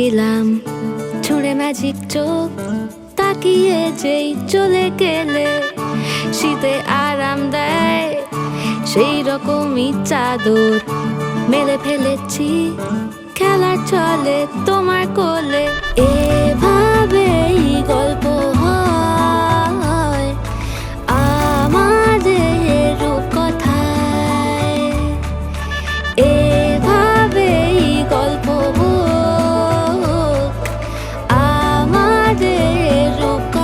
দিলাম ছুঁড়ে ম্যাজিক চোখ, তাকিয়ে যেই চলে গেলে শীতে আরাম দেয় সেই রকমই চাদর মেলে ফেলেছি, খেলার চলে তোমার কোলে। এভাবেই গল্প হয় আমাদের রূপকথায়, এভাবেই গল্প আমাদের রূপকথায়।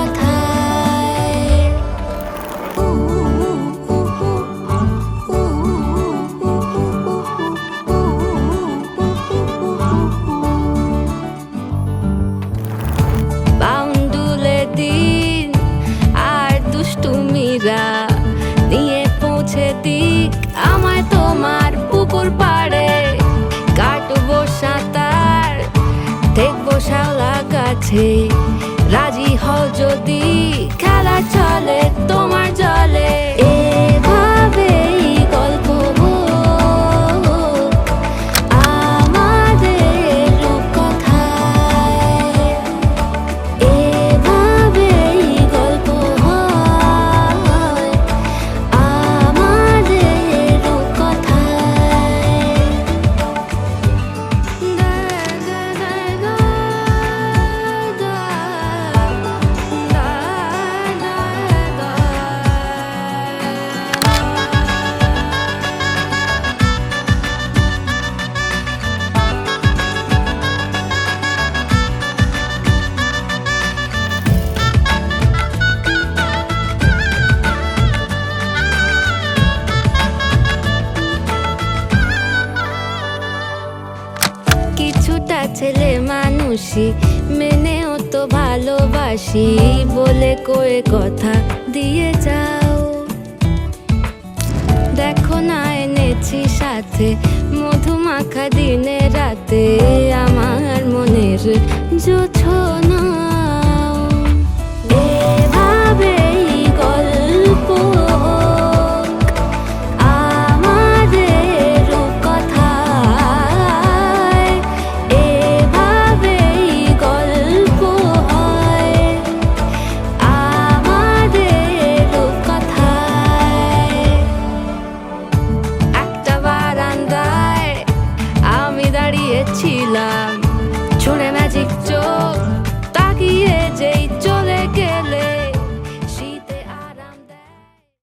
বাউন্ডুলে দিন আর দুষ্টুমিরা নিয়ে পৌঁছে দিক আমায় তোমার পুকুর পাড়ে। কাটবো সাঁতার, দেখবো শ্যাওলা গাছে, রাজি হও যদি খেলা চলে তোমার জলে। এভাবেই গল্প আমাদের রূপকথায়, এভাবেই গল্প হয় আমাদের রূপকথায়। কিছুটা ছেলে মানুষই মেনেও তো ভালোবাসি বলে কয়ে কথা দিয়ে যাও। দেখো না এনেছি সাথে মধুমাখা দিনে রাতে আমার মনের জোছনা।